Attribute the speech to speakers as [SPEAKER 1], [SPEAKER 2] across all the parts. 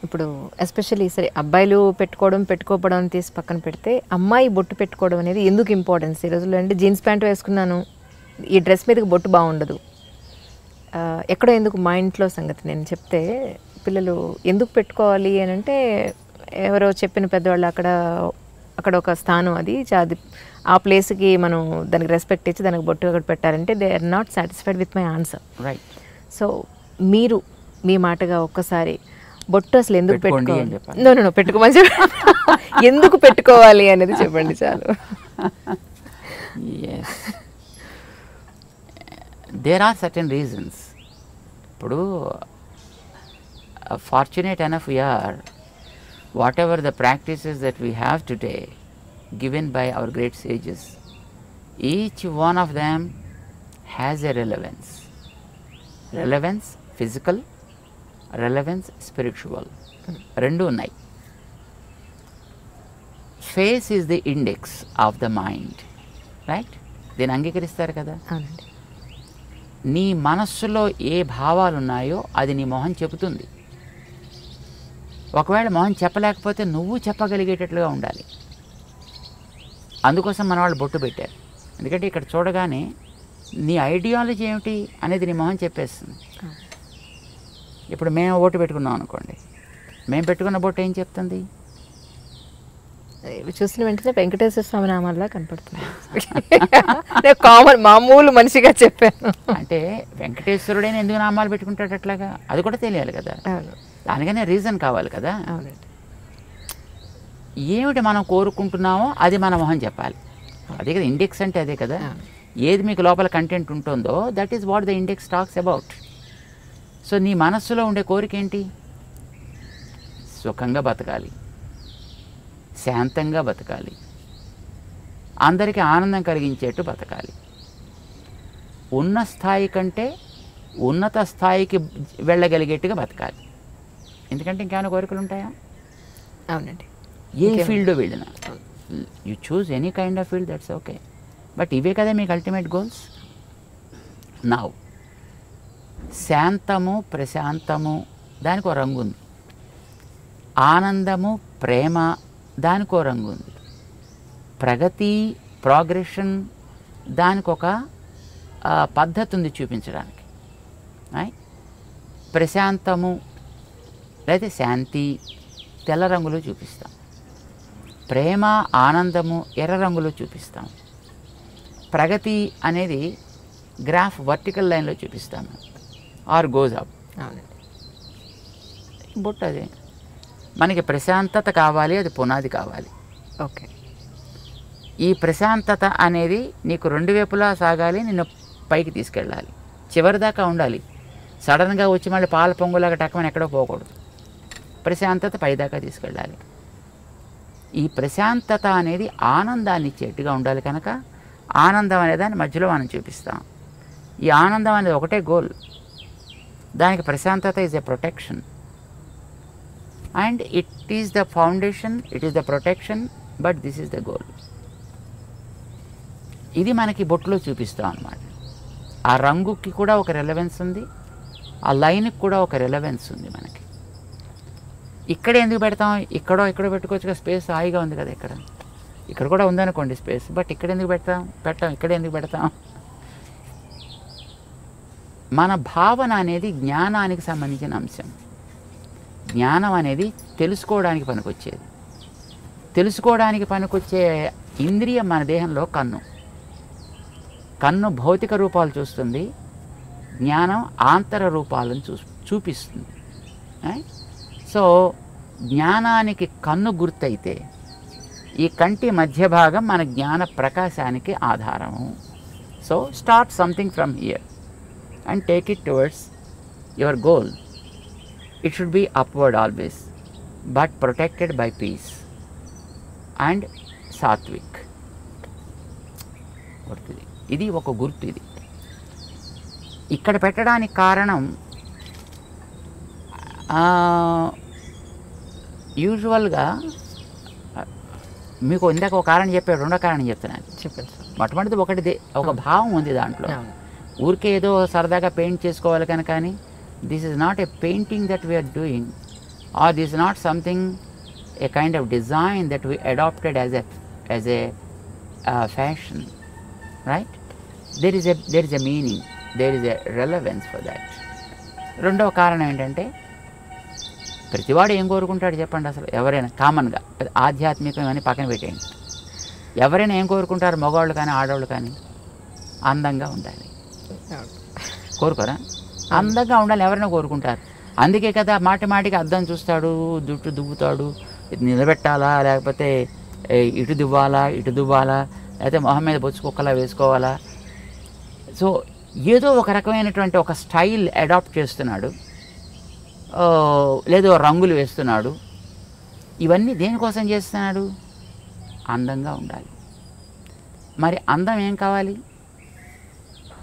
[SPEAKER 1] ఇప్పుడు ఎస్పెషల్లీ సరే అబ్బాయిలు పెట్టుకోవడం పెట్టుకోకపోవడం తీసి పక్కన పెడితే అమ్మాయి బొట్టు పెట్టుకోవడం అనేది ఎందుకు ఇంపార్టెన్స్ ఈ రోజుల్లో? అంటే జీన్స్ ప్యాంట్ వేసుకున్నాను, ఈ డ్రెస్ మీదకి బొట్టు బాగుండదు, ఎక్కడో ఎందుకు మా ఇంట్లో సంగతి నేను చెప్తే పిల్లలు ఎందుకు పెట్టుకోవాలి అని అంటే ఎవరో చెప్పిన పెద్దవాళ్ళు అక్కడ ఒక స్థానం అది ఆ ప్లేస్కి మనం దానికి రెస్పెక్ట్ ఇచ్చి దానికి బొట్టు అక్కడ పెట్టారంటే they are not satisfied with my answer.
[SPEAKER 2] Right.
[SPEAKER 1] So మీరు మీ మాటగా ఒక్కసారి బొట్టు అసలు ఎందుకు పెట్టుకోవాలి, నో పెట్టుకోమని చెప్పండి, ఎందుకు పెట్టుకోవాలి అనేది చెప్పండి చాలు.
[SPEAKER 2] There are certain reasons. ఇప్పుడు fortunate enough we are, whatever the practices that we have today given by our great sages, each one of them has a relevance. Relevance physical, relevance spiritual. Rendu unnai. Face is the index of the mind, right? Then అంగీకరిస్తారు కదా.
[SPEAKER 1] అవునండి.
[SPEAKER 2] నీ మనస్సులో ఏ భావాలు ఉన్నాయో అది నీ మొహం చెబుతుంది. ఒకవేళ మొహం చెప్పలేకపోతే నువ్వు చెప్పగలిగేటట్లుగా ఉండాలి. అందుకోసం మన వాళ్ళు బొట్టు పెట్టారు. ఎందుకంటే ఇక్కడ చూడగానే నీ ఐడియాలజీ ఏమిటి అనేది నీ మొహం చెప్పేస్తుంది. ఇప్పుడు మేము బొట్టు పెట్టుకున్నాం అనుకోండి, మేము పెట్టుకున్న బొట్టు ఏం చెప్తుంది?
[SPEAKER 1] చూసిన వెంటనే వెంకటేశ్వర స్వామి నామాల్లా కనపడుతుంది. కామన్ మామూలు మనిషిగా చెప్పాను.
[SPEAKER 2] అంటే వెంకటేశ్వరుడైన ఎందుకు నామాలు పెట్టుకుంటాడు అట్లాగా? అది కూడా తెలియాలి కదా. దానికనే రీజన్ కావాలి కదా.
[SPEAKER 1] అవునండి.
[SPEAKER 2] ఏమిటి మనం కోరుకుంటున్నామో అది మన మొహం చెప్పాలి. అదే కదా ఇండెక్స్ అంటే, అదే కదా. ఏది మీకు లోపల కంటెంట్ ఉంటుందో that is what the index talks about. So నీ మనస్సులో ఉండే కోరిక ఏంటి? సుఖంగా బతకాలి, శాంతంగా బతకాలి, అందరికీ ఆనందం కలిగించేట్టు బతకాలి, ఉన్న స్థాయి కంటే ఉన్నత స్థాయికి వెళ్ళగలిగేట్టుగా బతకాలి. ఎందుకంటే ఇంకేమైనా కోరికలు ఉంటాయా?
[SPEAKER 1] అవునండి.
[SPEAKER 2] ఏ ఫీల్డ్లో వెళ్ళినా you choose any kind of field, that's okay. But ఇవే కదా మీకు అల్టిమేట్ గోల్స్. నౌ శాంతము ప్రశాంతము దానికి ఒక రంగు ఉంది, ఆనందము ప్రేమ దానికి ఒక రంగు ఉంది, ప్రగతి ప్రోగ్రెషన్ దానికి ఒక పద్ధతి ఉంది చూపించడానికి. ప్రశాంతము లేదా శాంతి తెల్ల రంగులో చూపిస్తాం, ప్రేమ ఆనందము ఎర్ర రంగులో చూపిస్తాం, ప్రగతి అనేది గ్రాఫ్ వర్టికల్ లైన్లో చూపిస్తాము, ఆర్ గోజ్ అప్. బొట్టు అదే మనకి ప్రశాంతత కావాలి, అది పునాది కావాలి.
[SPEAKER 1] ఓకే.
[SPEAKER 2] ఈ ప్రశాంతత అనేది నీకు రెండు వైపులా సాగాలి, నిన్ను పైకి తీసుకెళ్ళాలి, చివరిదాకా ఉండాలి. సడన్గా వచ్చి మళ్ళీ పాల పొంగులాగా టక్కమని ఎక్కడో పోకూడదు. ప్రశాంతత పైదాకా తీసుకెళ్ళాలి. ఈ ప్రశాంతత అనేది ఆనందాన్ని ఇచ్చేట్టుగా ఉండాలి కనుక ఆనందం అనేదాన్ని మధ్యలో మనం చూపిస్తాం. ఈ ఆనందం అనేది ఒకటే గోల్. దానికి ప్రశాంతత is a protection and it is the foundation, it is the protection, but this is the goal. ఇది మనకి బొట్టులో చూపిస్తాం అన్నమాట. ఆ రంగుకి కూడా ఒక రెలవెన్స్ ఉంది, ఆ లైన్కి కూడా ఒక రెలవెన్స్ ఉంది మనకి. ఇక్కడ ఎందుకు పెడతాం? ఇక్కడో పెట్టుకోవచ్చు, స్పేస్ హాయిగా ఉంది కదా. ఇక్కడ కూడా ఉందనుకోండి స్పేస్, బట్ ఇక్కడ ఎందుకు పెట్టాం ఇక్కడ ఎందుకు పెడతాం? మన భావన అనేది జ్ఞానానికి సంబంధించిన అంశం. జ్ఞానం అనేది తెలుసుకోవడానికి పనికొచ్చేది. తెలుసుకోవడానికి పనికొచ్చే ఇంద్రియం మన దేహంలో కన్ను. కన్ను భౌతిక రూపాలు చూస్తుంది, జ్ఞానం ఆంతర రూపాలను చూపిస్తుంది. సో జ్ఞానానికి కన్ను గుర్తయితే ఈ కంటి మధ్య భాగం మన జ్ఞాన ప్రకాశానికి ఆధారము. So start something from here and take it towards your goal. It should be upward always, but protected by peace and sattvic. ఇది ఒక గుర్తు. ఇది ఇక్కడ పెట్టడానికి కారణం యూజువల్గా మీకు ఇందాక ఒక కారణం చెప్పాడు, రెండో కారణం చెప్తున్నాను.
[SPEAKER 1] చెప్పండి.
[SPEAKER 2] మొట్టమొదటిది ఒక భావం ఉంది దాంట్లో. ఊరికే ఏదో సరదాగా పెయింట్ చేసుకోవాలి కనుక. కానీ this is not a painting that we are doing. or this is not something, a kind of design that we adopted as a fashion, right? There is a meaning, there is a relevance for that. రెండవ కారణం ఏంటంటే ప్రతివాడు ఏం కోరుకుంటాడు చెప్పండి అసలు? ఎవరైనా కామన్గా ఆధ్యాత్మికం అని పక్కన పెట్టేయండి, ఎవరైనా ఏం కోరుకుంటారు? మగవాళ్ళు కానీ ఆడవాళ్ళు కానీ అందంగా ఉండాలి కోరుకోరా? అందంగా ఉండాలి ఎవరైనా కోరుకుంటారు. అందుకే కదా మాటి మాటికి అద్దం చూస్తాడు, జుట్టు దువ్వుతాడు, నిలబెట్టాలా లేకపోతే ఇటు దువ్వాలా లేకపోతే మొహం మీద బొచ్చు కుక్కలా వేసుకోవాలా. సో ఏదో ఒక రకమైనటువంటి ఒక స్టైల్ అడాప్ట్ చేస్తున్నాడు, లేదో రంగులు వేస్తున్నాడు. ఇవన్నీ దేనికోసం చేస్తున్నాడు? అందంగా ఉండాలి. మరి అందం ఏం కావాలి?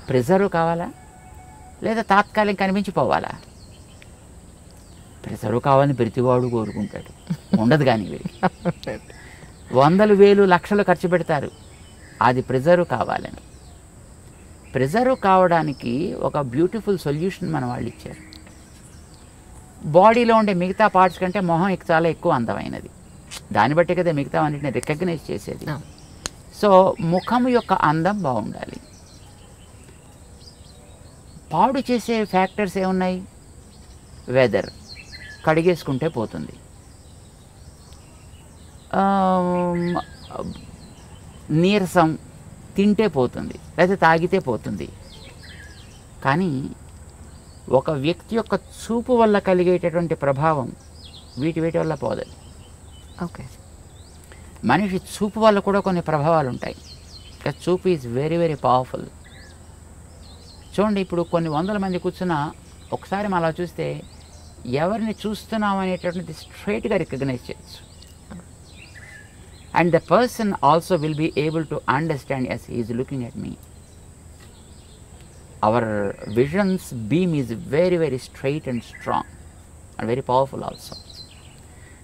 [SPEAKER 2] ప్రిజర్వ్ కావాలా లేదా తాత్కాలిక కనిపించిపోవాలా? ప్రిజర్వ్ కావాలని ప్రతివాడు కోరుకుంటాడు, ఉండదు. కానీ వందలు వేలు లక్షలు ఖర్చు పెడతారు అది ప్రిజర్వ్ కావాలని. ప్రిజర్వ్ కావడానికి ఒక బ్యూటిఫుల్ సొల్యూషన్ మన వాళ్ళు ఇచ్చారు. బాడీలో ఉండే మిగతా పార్ట్స్ కంటే మొహం చాలా ఎక్కువ అందమైనది, దాన్ని బట్టి కదా మిగతా అన్నింటిని రికగ్నైజ్ చేసేది. సో ముఖం యొక్క అందం బాగుండాలి. పాడు చేసే ఫ్యాక్టర్స్ ఏమున్నాయి? వెదర్, కడిగేసుకుంటే పోతుంది, నీరసం, తింటే పోతుంది, లేదా తాగితే పోతుంది. కానీ ఒక వ్యక్తి యొక్క చూపు వల్ల కలిగేటటువంటి ప్రభావం వీటి వల్ల పోదు.
[SPEAKER 1] ఓకే,
[SPEAKER 2] మనిషి చూపు వల్ల కూడా కొన్ని ప్రభావాలు ఉంటాయి. చూపు ఈజ్ వెరీ వెరీ పవర్ఫుల్. చూడండి, ఇప్పుడు కొన్ని వందల మంది కూర్చున్నా ఒకసారి మనం అలా చూస్తే ఎవరిని చూస్తున్నాం అనేటటువంటిది స్ట్రైట్గా రికగ్నైజ్ చేయొచ్చు. And the person also will be able to understand as he is looking at me. Our visions beam is very very straight and strong and very powerful also.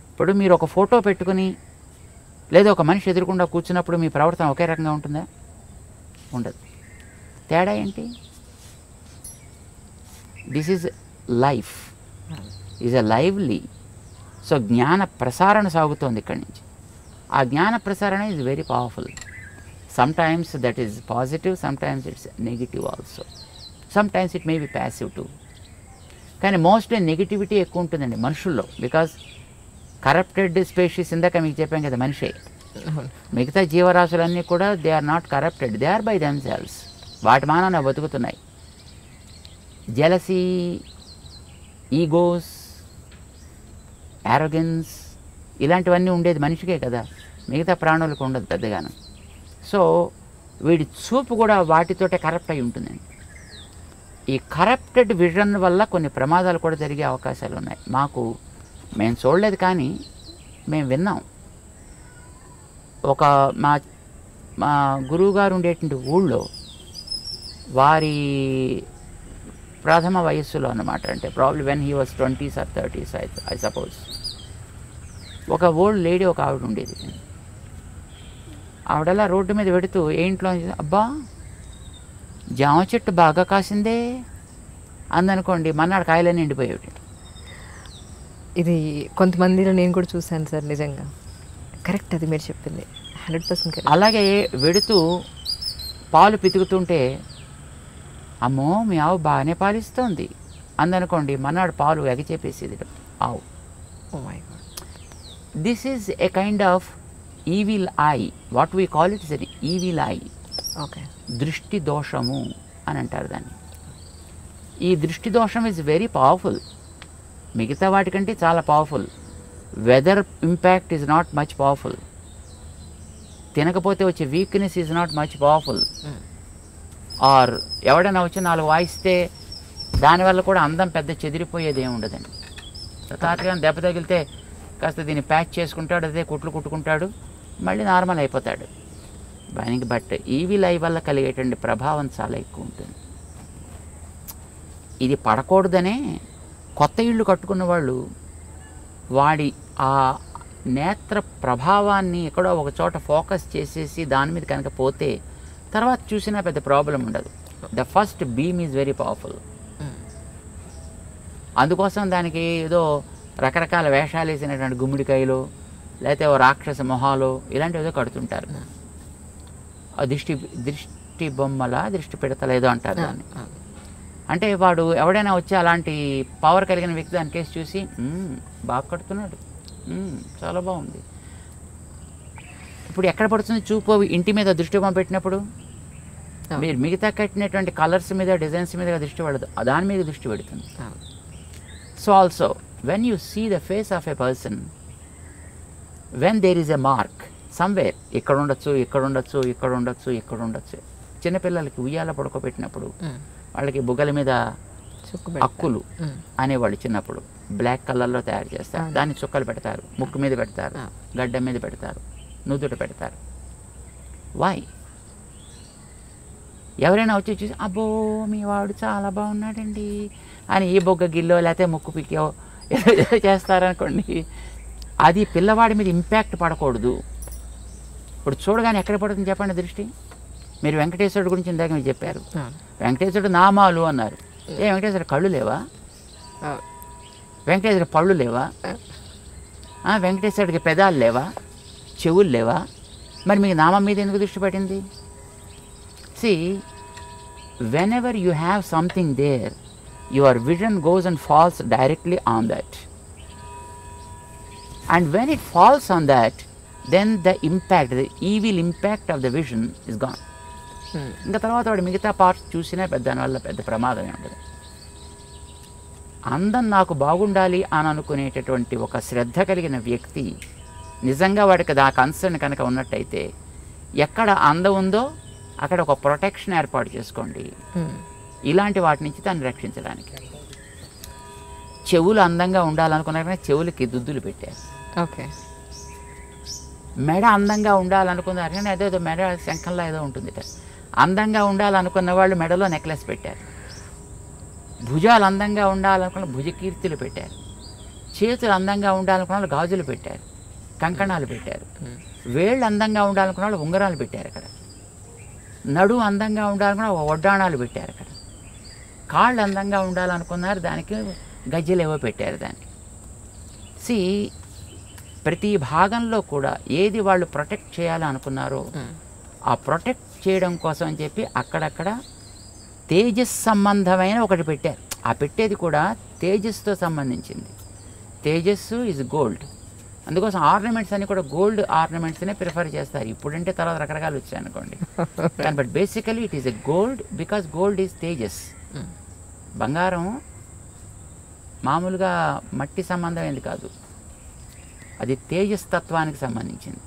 [SPEAKER 2] ఇప్పుడు మీరు ఒక ఫోటో పెట్టుకుని లేదా ఒక మనిషి ఎదురుకుండా కూర్చున్నప్పుడు మీ ప్రవర్తన ఒకే రకంగా ఉంటుందా? ఉండదు. తేడా ఏంటి? This is life, is a lively. So జ్ఞాన ప్రసారణ సాగుతోంది ఇక్కడి నుంచి. ఆ జ్ఞాన ప్రసారణ is very powerful. Sometimes that is positive, sometimes it's negative also, sometimes it may be passive too. కానీ మోస్ట్లీ నెగిటివిటీ ఎక్కువ ఉంటుందండి మనుషుల్లో. బికాజ్ కరప్టెడ్ స్పీషీస్, ఇందాక మీకు చెప్పాం కదా, మనిషే. మిగతా జీవరాశులన్నీ కూడా they are not corrupted, they are by themselves. వాటి మానాన బతుకుతున్నాయి. జెలసీ, ఈగోస్, యారోగెన్స్ ఇలాంటివన్నీ ఉండేది మనిషికే కదా, మిగతా ప్రాణులకు ఉండదు పెద్దగాను. సో వీడి చూపు కూడా వాటితోటే కరప్ట్ అయి ఉంటుందండి. ఈ కరప్టెడ్ విజన్ వల్ల కొన్ని ప్రమాదాలు కూడా జరిగే అవకాశాలు ఉన్నాయి. మేము చూడలేదు కానీ మేము విన్నాం. ఒక మా గురువుగారు ఉండేటువంటి ఊళ్ళో వారి ప్రథమ వయస్సులో అన్నమాట, అంటే probably when he was 20s or 30s I suppose. ఒక ఓల్డ్ లేడీ, ఒక ఆవిడ ఉండేది. ఆవిడలా రోడ్డు మీద పెడుతూ ఏంట్లో, అబ్బా జామ చెట్టు బాగా కాసిందే అందనుకోండి, మన్నాడు కాయలన్నీ ఎండిపోయేవి.
[SPEAKER 1] ఇది కొంతమందిలో నేను కూడా చూశాను సార్, నిజంగా కరెక్ట్ అది మీరు చెప్పింది, 100% కరెక్ట్.
[SPEAKER 2] అలాగే వెడుతూ పాలు పితుకుతుంటే, అమ్మో మీ ఆవు బాగానే పాలిస్తోంది అందనుకోండి, మన్నాడు పాలు ఎగచేపేసేది ఆవు.
[SPEAKER 1] Oh my God.
[SPEAKER 2] This is a kind of evil eye, what we call it is an evil eye.
[SPEAKER 1] Okay,
[SPEAKER 2] దృష్టి దోషము అని అంటారు దాన్ని. ఈ దృష్టి దోషం ఈజ్ వెరీ పవర్ఫుల్, మిగతా వాటికంటే చాలా powerful. Weather impact is not much powerful. తినకపోతే వచ్చే weakness is not much powerful. Or ఎవడైనా వచ్చి 4 వాయిస్తే దానివల్ల కూడా అందం పెద్ద చెదిరిపోయేది ఏమి ఉండదండి. తాతగా దెబ్బ తగిలితే కాస్త దీన్ని ప్యాచ్ చేసుకుంటాడు, అదే కుట్లు కుట్టుకుంటాడు, మళ్ళీ నార్మల్ అయిపోతాడు. బట్ ఈవిల్ ఐ వల్ల కలిగేటువంటి ప్రభావం చాలా ఎక్కువ ఉంటుంది. ఇది పడకూడదనే కొత్త ఇళ్ళు కట్టుకున్న వాళ్ళు వాడి ఆ నేత్ర ప్రభావాన్ని ఎక్కడో ఒక చోట ఫోకస్ చేసేసి దాని మీద కనుక పోతే తర్వాత చూసినా పెద్ద ప్రాబ్లం ఉండదు. The first beam is very powerful. అందుకోసం దానికి ఏదో రకరకాల వేషాలు వేసినటువంటి గుమ్మిడికాయలు, లేకపోతే ఓ రాక్షస మొహాలు ఇలాంటివి ఏదో కడుతుంటారు. దృష్టి బొమ్మల దృష్టి పెడతలేదో అంటారు దాన్ని. అంటే వాడు ఎవడైనా వచ్చి అలాంటి పవర్ కలిగిన వ్యక్తి దాని కేసు చూసి బాగా కడుతున్నాడు, చాలా బాగుంది. ఇప్పుడు ఎక్కడ పడుతుంది చూపు? ఇంటి మీద దృష్టి బొమ్మ పెట్టినప్పుడు మీరు మిగతా కట్టినటువంటి కలర్స్ మీద, డిజైన్స్ మీద దృష్టి పడదు, దాని మీద దృష్టి పెడుతుంది. So also when you see the face of a person, when there is a mark somewhere, ఇక్కడ ఉండొచ్చు, ఇక్కడ ఉండొచ్చు, ఇక్కడ ఉండొచ్చు, ఇక్కడ ఉండొచ్చు. చిన్నపిల్లలకి ఉయ్యాల పడుకోబెట్టినప్పుడు వాళ్ళకి బుగ్గల మీద అక్కులు అనేవాళ్ళు చిన్నప్పుడు బ్లాక్ కలర్లో తయారు చేస్తారు, దాన్ని చుక్కలు పెడతారు, ముక్కు మీద పెడతారు, గడ్డ మీద పెడతారు, నుదుట పెడతారు. వై? ఎవరైనా వచ్చి చూసి అబ్బో మీ వాడు చాలా బాగున్నాడండి అని ఈ బొగ్గ గిల్లో లేకపోతే ముక్కు పిక్కో ఏదో చేస్తారనుకోండి, అది పిల్లవాడి మీద ఇంపాక్ట్ పడకూడదు. ఇప్పుడు చూడగానే ఎక్కడ పడుతుంది చెప్పండి దృష్టి? మీరు వెంకటేశ్వరుడు గురించి ఇందాక మీరు చెప్పారు, వెంకటేశ్వరుడు నామాలు అన్నారు. వెంకటేశ్వరుడు కళ్ళు లేవా? వెంకటేశ్వరుడు పళ్ళు లేవా? వెంకటేశ్వరుడికి పెదాలు లేవా? చెవులు లేవా? మరి మీకు నామం మీద ఎందుకు దృష్టి పడింది? See, whenever you have something there, your vision goes and falls directly on that. And when it falls on that, then the impact, the evil impact of the vision is gone. ఇంకా తర్వాత వాడు మిగతా parts చూసినా దానివల్ల పెద్ద ప్రమాదమే ఉండదు. అందం నాకు బాగుండాలి అని అనుకునేటటువంటి ఒక శ్రద్ధ కలిగిన వ్యక్తి నిజంగా వాడికి ఆ కన్సర్న్ కనుక ఉన్నట్టయితే ఎక్కడ అందం ఉందో అక్కడ ఒక ప్రొటెక్షన్ ఏర్పాటు చేసుకోండి ఇలాంటి వాటి నుంచి దాన్ని రక్షించడానికి. చెవులు అందంగా ఉండాలనుకున్నారనే చెవులకి దుద్దులు పెట్టారు.
[SPEAKER 1] ఓకే.
[SPEAKER 2] మెడ అందంగా ఉండాలనుకున్నారు కానీ అదేదో మెడ శంఖంలో ఏదో ఉంటుంది. అందంగా ఉండాలనుకున్న వాళ్ళు మెడలో నెక్లెస్ పెట్టారు. భుజాలు అందంగా ఉండాలనుకున్న భుజకీర్తులు పెట్టారు. చేతులు అందంగా ఉండాలనుకున్న వాళ్ళు గాజులు పెట్టారు, కంకణాలు పెట్టారు. వేళ్ళు అందంగా ఉండాలనుకున్న వాళ్ళు ఉంగరాలు పెట్టారు అక్కడ. నడు అందంగా ఉండాలనుకున్న వడ్డాణాలు పెట్టారు అక్కడ. కాళ్ళు అందంగా ఉండాలనుకున్నారు, దానికి గజ్జలు ఏవో పెట్టారు దానికి. సి ప్రతి భాగంలో కూడా ఏది వాళ్ళు ప్రొటెక్ట్ చేయాలని అనుకున్నారో ఆ ప్రొటెక్ట్ చేయడం కోసం అని చెప్పి అక్కడక్కడ తేజస్ సంబంధమైన ఒకటి పెట్టారు. ఆ పెట్టేది కూడా తేజస్తో సంబంధించింది. తేజస్సు ఈజ్ గోల్డ్, అందుకోసం ఆర్నమెంట్స్ అన్నీ కూడా గోల్డ్ ఆర్నమెంట్స్నే ప్రిఫర్ చేస్తారు. ఇప్పుడంటే తర్వాత రకరకాలు వచ్చాయి అనుకోండి, కానీ but basically it is a gold because gold is Tejas. బంగారం మామూలుగా మట్టి సంబంధమైనది కాదు, అది తేజస్ తత్వానికి సంబంధించింది.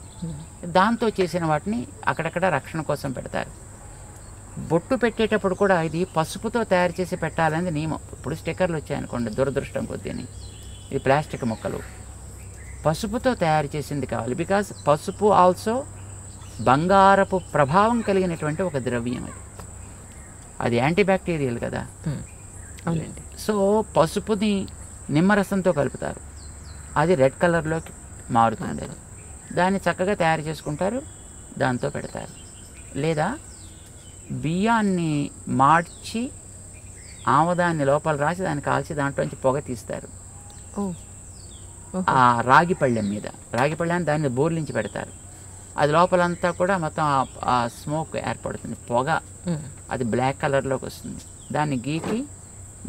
[SPEAKER 2] దాంతో చేసిన వాటిని అక్కడక్కడ రక్షణ కోసం పెడతారు. బొట్టు పెట్టేటప్పుడు కూడా ఇది పసుపుతో తయారు చేసి పెట్టాలనేది నియమం. ఇప్పుడు స్టిక్కర్లు వచ్చాయనుకోండి, దురదృష్టం కొద్దిని ఇది ప్లాస్టిక్ మొక్కలు పసుపుతో తయారు చేసింది కావాలి. బికాజ్ పసుపు ఆల్సో బంగారపు ప్రభావం కలిగినటువంటి ఒక ద్రవ్యం. అది యాంటీబ్యాక్టీరియల్ కదా.
[SPEAKER 1] అవునండి.
[SPEAKER 2] సో పసుపుని నిమ్మరసంతో కలుపుతారు, అది రెడ్ కలర్లోకి మారుతుంది. అది దాన్ని చక్కగా తయారు చేసుకుంటారు, దాంతో పెడతారు. లేదా బియ్యాన్ని మార్చి ఆమదాన్ని లోపల రాసి దాన్ని కాల్చి దాంట్లోంచి పొగ తీస్తారు. ఆ రాగి పళ్ళెం మీద, రాగి పళ్ళెని దాన్ని బోర్లించి పెడతారు. అది లోపలంతా కూడా మొత్తం ఆ స్మోక్ ఏర్పడుతుంది, పొగ. అది బ్లాక్ కలర్లోకి వస్తుంది. దాన్ని గీకి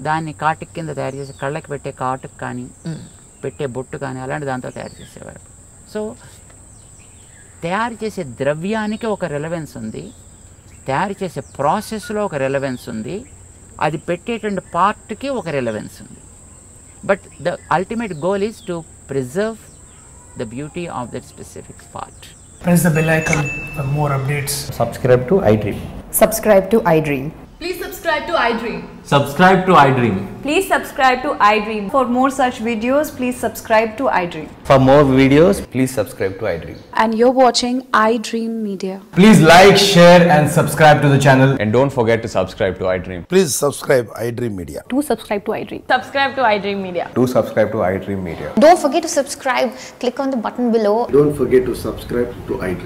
[SPEAKER 2] దాన్ని కాటుక్ కింద తయారు చేసి కళ్ళకి పెట్టే కాటుక్ కానీ పెట్టే బొట్టు కానీ అలాంటి దాంతో తయారు చేసేవారు. సో తయారు చేసే ద్రవ్యానికి ఒక రెలవెన్స్ ఉంది, తయారు చేసే ప్రాసెస్లో ఒక రెలవెన్స్ ఉంది, అది పెట్టేటువంటి పార్ట్కి ఒక రెలవెన్స్ ఉంది. But the ultimate goal is to preserve the beauty of that specific part.
[SPEAKER 3] Press the bell icon for more updates.
[SPEAKER 4] Subscribe to iDream.
[SPEAKER 5] Subscribe to iDream.
[SPEAKER 6] Please subscribe to iDream.
[SPEAKER 4] Subscribe to iDream.
[SPEAKER 5] Please subscribe to iDream. For more such videos, please subscribe to iDream.
[SPEAKER 4] For more videos, please subscribe to iDream.
[SPEAKER 7] And you're watching iDream Media.
[SPEAKER 8] Please like, share and subscribe to the channel.
[SPEAKER 4] And don't forget to subscribe to iDream.
[SPEAKER 9] Please subscribe iDream Media.
[SPEAKER 7] Do subscribe to iDream.
[SPEAKER 6] Subscribe to iDream Media.
[SPEAKER 4] Do subscribe to iDream Media.
[SPEAKER 10] Don't forget to subscribe. Click on the button below.
[SPEAKER 9] Don't forget to subscribe to iDream.